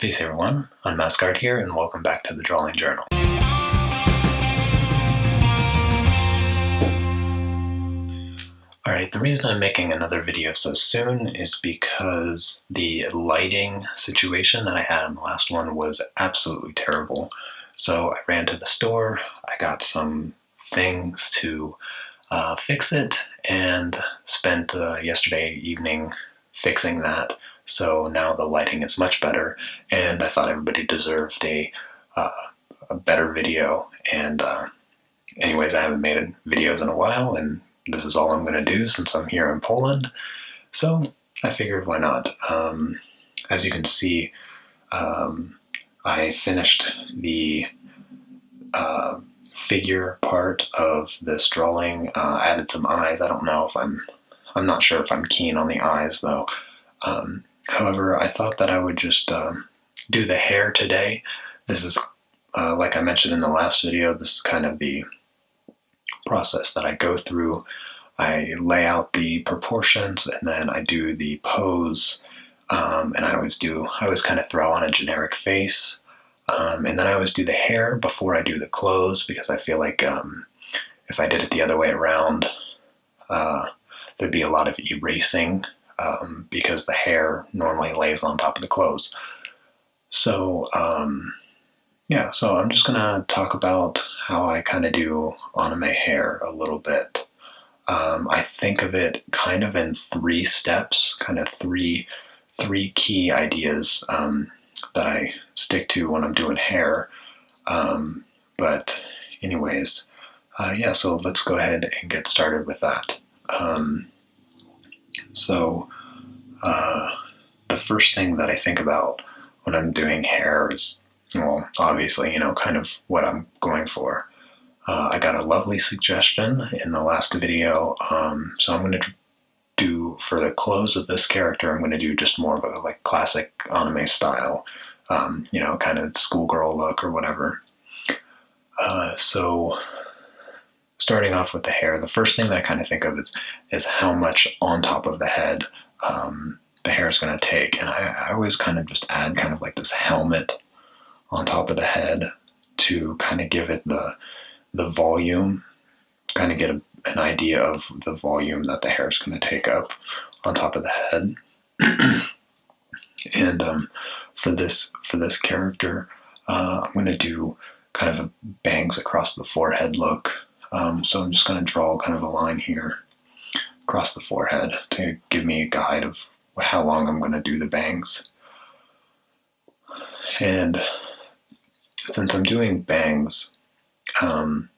Peace everyone, Unmasked here, and welcome back to the Drawing Journal. Alright, the reason I'm making another video so soon is because the lighting situation that I had in the last one was absolutely terrible. So I ran to the store, I got some things to fix it, and spent yesterday evening fixing that. So now the lighting is much better, and I thought everybody deserved a better video. And anyways, I haven't made videos in a while, and this is all I'm going to do since I'm here in Poland. So I figured, why not? As you can see, I finished the figure part of this drawing. Added some eyes. I don't know if I'm not sure if I'm keen on the eyes though. However, I thought that I would just do the hair today. This is, like I mentioned in the last video, this is kind of the process that I go through. I lay out the proportions, and then I do the pose, and I always kind of throw on a generic face, and then I always do the hair before I do the clothes, because I feel like if I did it the other way around, there'd be a lot of erasing, because the hair normally lays on top of the clothes. So yeah, so I'm just gonna talk about how I kind of do anime hair a little bit. I think of it kind of in 3 steps, kind of three key ideas that I stick to when I'm doing hair. But anyways, yeah, so let's go ahead and get started with that. The first thing that I think about when I'm doing hair is, well, obviously, kind of what I'm going for. I got a lovely suggestion in the last video, so I'm going to do, for the clothes of this character, I'm going to do just more of a like classic anime style, kind of schoolgirl look or whatever. So starting off with the hair, the first thing that I kind of think of is how much on top of the head the hair is going to take. And I always kind of just add kind of like this helmet on top of the head to kind of give it the volume, kind of get an idea of the volume that the hair is going to take up on top of the head. And for this character, I'm going to do kind of a bangs across the forehead look. So I'm just going to draw kind of a line here across the forehead to give me a guide of how long I'm going to do the bangs. And since I'm doing bangs, and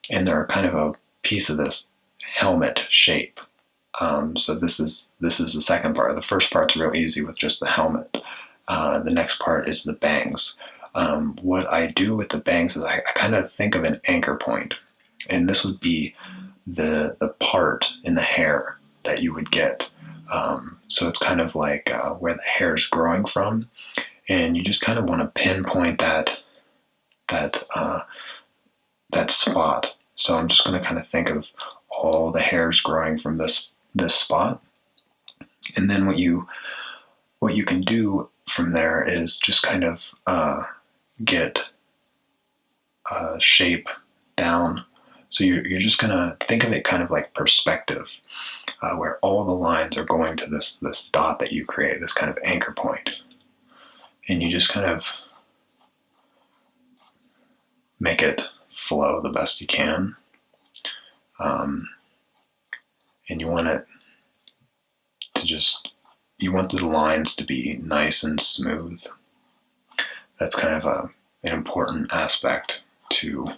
they're kind of a piece of this helmet shape, so this is the second part. The first part's real easy with just the helmet. The next part is the bangs. What I do with the bangs is I kind of think of an anchor point, and this would be the part in the hair that you would get. So it's kind of like where the hair is growing from, and you just kind of want to pinpoint that spot. So I'm just going to kind of think of all the hairs growing from this spot, and then what you can do from there is just kind of get shape down. So you're just going to think of it kind of like perspective, where all the lines are going to this dot that you create, this kind of anchor point. And you just kind of make it flow the best you can. And you want it to you want the lines to be nice and smooth. That's kind of an important aspect to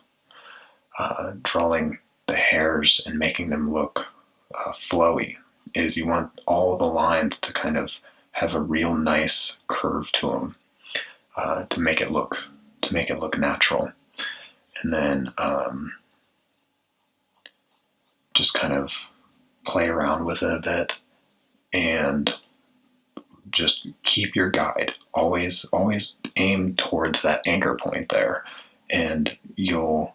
drawing the hairs and making them look flowy, is you want all the lines to kind of have a real nice curve to them, to make it look natural. And then just kind of play around with it a bit, and just keep your guide. Always aim towards that anchor point there, and you'll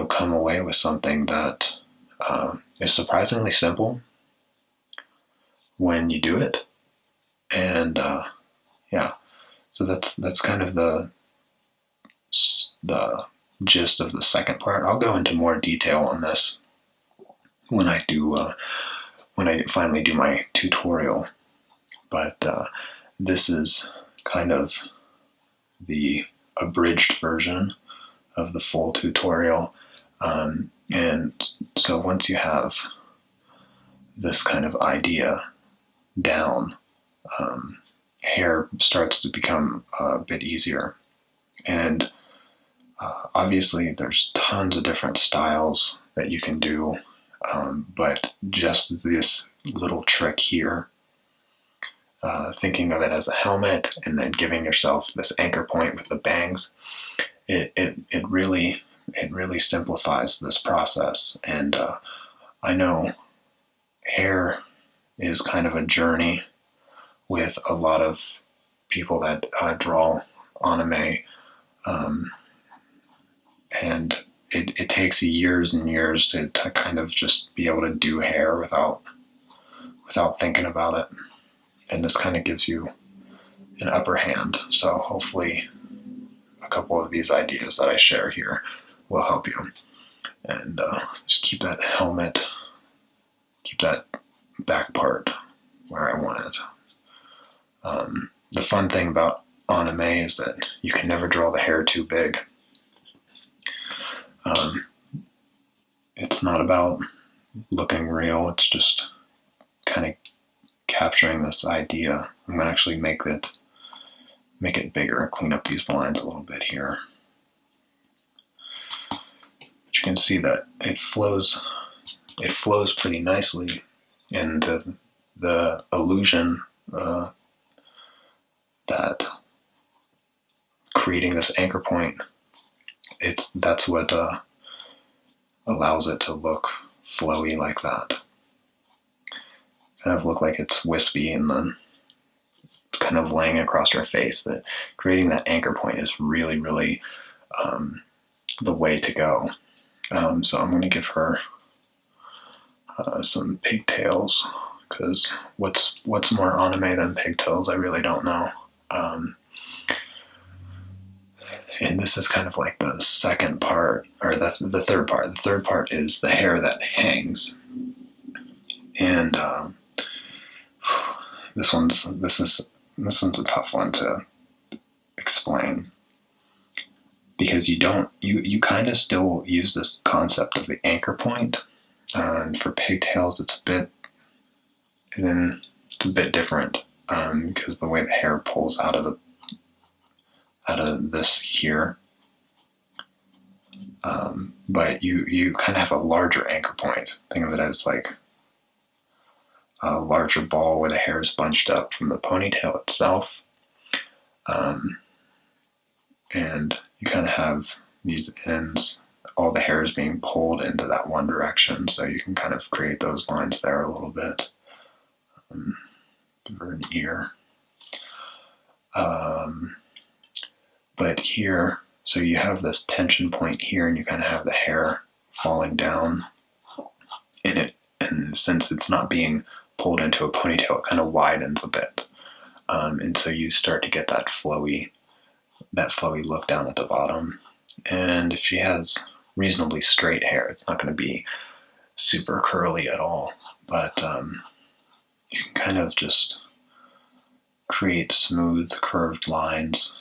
come away with something that is surprisingly simple when you do it. And yeah, So that's kind of the gist of the second part. I'll go into more detail on this when I finally do my tutorial. But this is kind of the abridged version of the full tutorial. And so once you have this kind of idea down, hair starts to become a bit easier. And obviously there's tons of different styles that you can do, but just this little trick here, thinking of it as a helmet and then giving yourself this anchor point with the bangs, it really simplifies this process. And I know hair is kind of a journey with a lot of people that draw anime, and it takes years and years to kind of just be able to do hair without thinking about it. And this kind of gives you an upper hand. So hopefully a couple of these ideas that I share here will help you. And just keep that helmet, keep that back part where I want it. The fun thing about anime is that you can never draw the hair too big. It's not about looking real, it's just kind of capturing this idea. I'm going to actually make it bigger, clean up these lines a little bit here. But you can see that it flows pretty nicely, and the illusion that creating this anchor point, that's what allows it to look flowy like that. Kind of look like it's wispy and then kind of laying across her face. That creating that anchor point is really the way to go. So I'm going to give her some pigtails, because what's more anime than pigtails? I really don't know. And this is kind of like the second part, or the third part. The third part is the hair that hangs. And this one's a tough one to explain, because you kind of still use this concept of the anchor point. And for pigtails, it's a bit different, because the way the hair pulls out of this here. But you kind of have a larger anchor point. Think of it as like a larger ball where the hair is bunched up from the ponytail itself. And you kind of have these ends, all the hair is being pulled into that one direction, so you can kind of create those lines there a little bit. Give her an ear. But here, so you have this tension point here, and you kind of have the hair falling down in it, and since it's not being pulled into a ponytail, it kind of widens a bit. And so you start to get that flowy look down at the bottom. And if she has reasonably straight hair, it's not going to be super curly at all, but you can kind of just create smooth curved lines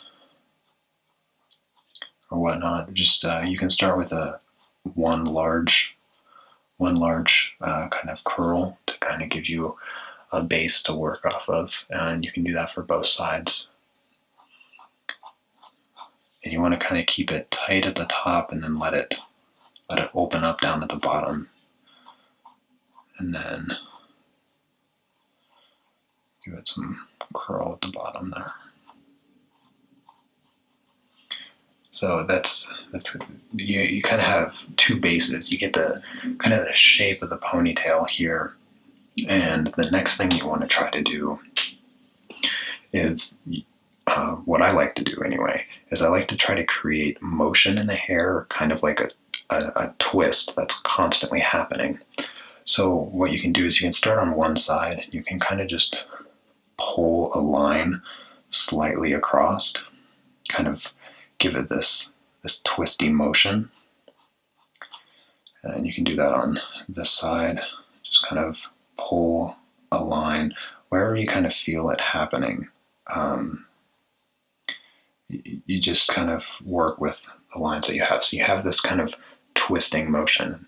or whatnot. Just you can start with one large kind of curl to kind of give you a base to work off of, and you can do that for both sides. And you want to kind of keep it tight at the top, and then let it open up down at the bottom, and then give it some curl at the bottom there. So that's you kind of have two bases. You get the kind of the shape of the ponytail here, and the next thing you want to try to do is what I like to do anyway, is I like to try to create motion in the hair, kind of like a twist that's constantly happening. So what you can do is you can start on one side, and you can kind of just pull a line slightly across, kind of give it this twisty motion. And you can do that on this side. Just kind of pull a line wherever you kind of feel it happening. You just kind of work with the lines that you have. So you have this kind of twisting motion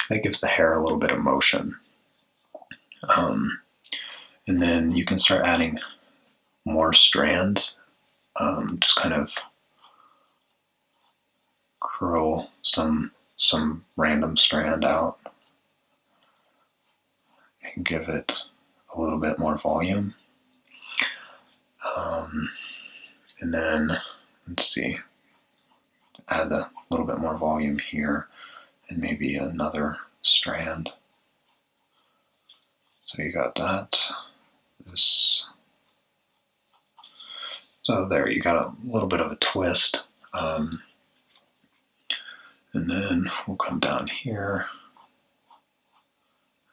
that gives the hair a little bit of motion. And then you can start adding more strands. Just kind of curl some random strand out and give it a little bit more volume. And then, let's see, add a little bit more volume here and maybe another strand. So you got that. This. So there, you got a little bit of a twist. And then we'll come down here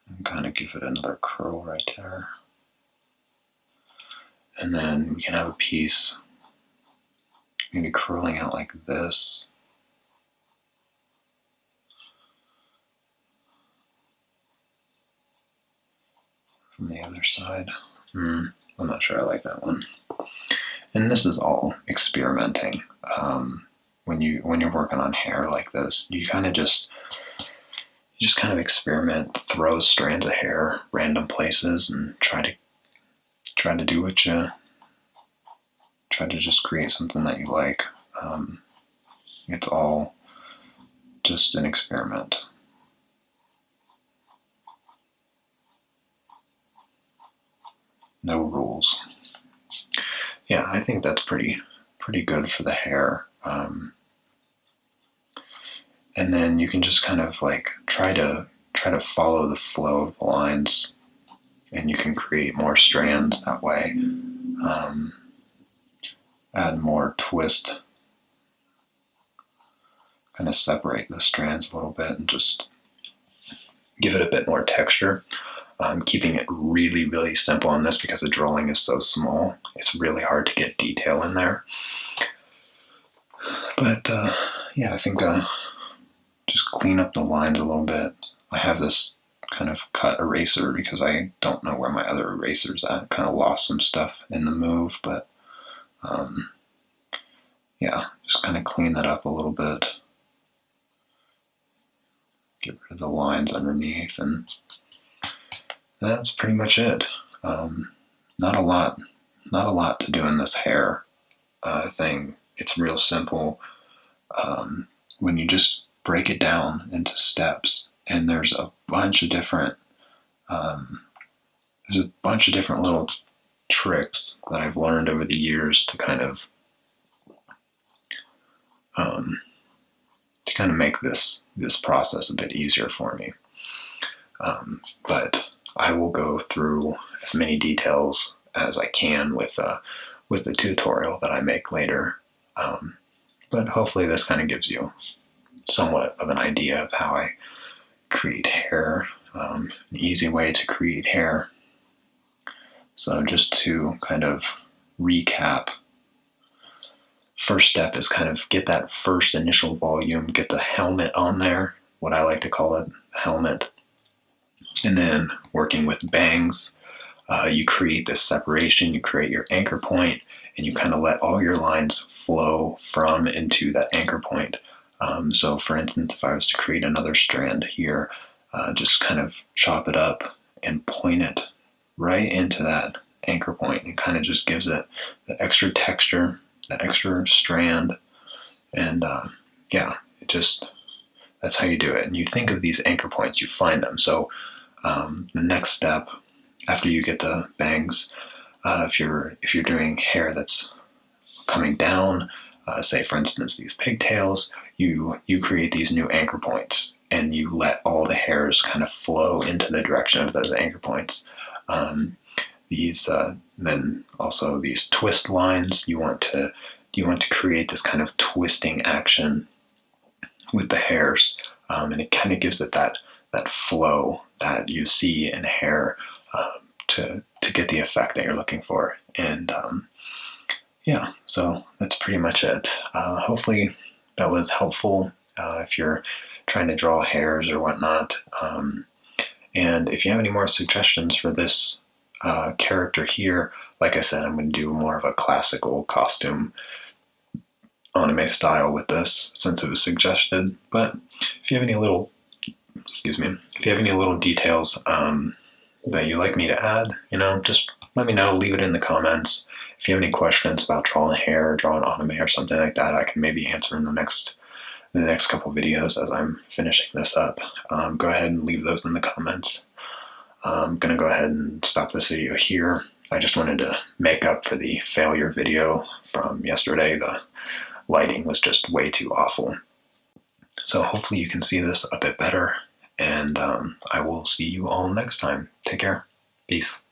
and kind of give it another curl right there. And then we can have a piece maybe curling out like this. From the other side. I'm not sure I like that one. And this is all experimenting. When you're working on hair like this, you kind of just kind of experiment, throw strands of hair random places, and try to do what you try to just create something that you like. It's all just an experiment. No rules. Yeah, I think that's pretty good for the hair. And then you can just kind of like try to follow the flow of the lines, and you can create more strands that way. Add more twist, kind of separate the strands a little bit and just give it a bit more texture. I'm keeping it really, really simple on this because the drawing is so small. It's really hard to get detail in there. But yeah, I think just clean up the lines a little bit. I have this kind of cut eraser because I don't know where my other eraser's at. Kind of lost some stuff in the move, but yeah, just kind of clean that up a little bit. Get rid of the lines underneath, and that's pretty much it. Not a lot to do in this hair thing. It's real simple when you just break it down into steps. And there's a bunch of different little tricks that I've learned over the years to kind of make this process a bit easier for me. But I will go through as many details as I can with the tutorial that I make later. But hopefully this kind of gives you somewhat of an idea of how I create hair, an easy way to create hair. So just to kind of recap, first step is kind of get that first initial volume, get the helmet on there, what I like to call it, helmet. And then working with bangs, you create this separation, you create your anchor point, and you kind of let all your lines flow from into that anchor point. So for instance, if I was to create another strand here, just kind of chop it up and point it right into that anchor point. It kind of just gives it the extra texture, that extra strand, and yeah, that's how you do it. And you think of these anchor points, you find them. So the next step after you get the bangs, if you're doing hair that's coming down, say for instance these pigtails, you create these new anchor points and you let all the hairs kind of flow into the direction of those anchor points. Then also these twist lines, you want to create this kind of twisting action with the hairs, and it kind of gives it that flow that you see in hair to get the effect that you're looking for. And yeah, so that's pretty much it. Hopefully that was helpful if you're trying to draw hairs or whatnot. And if you have any more suggestions for this character here, like I said, I'm going to do more of a classical costume anime style with this since it was suggested. But if you have any little, excuse me, if you have any little details that you'd like me to add, just let me know, leave it in the comments. If you have any questions about drawing hair, drawing anime or something like that, I can maybe answer in the next couple videos as I'm finishing this up. Go ahead and leave those in the comments. I'm going to go ahead and stop this video here. I just wanted to make up for the failure video from yesterday. The lighting was just way too awful. So hopefully you can see this a bit better, and I will see you all next time. Take care. Peace.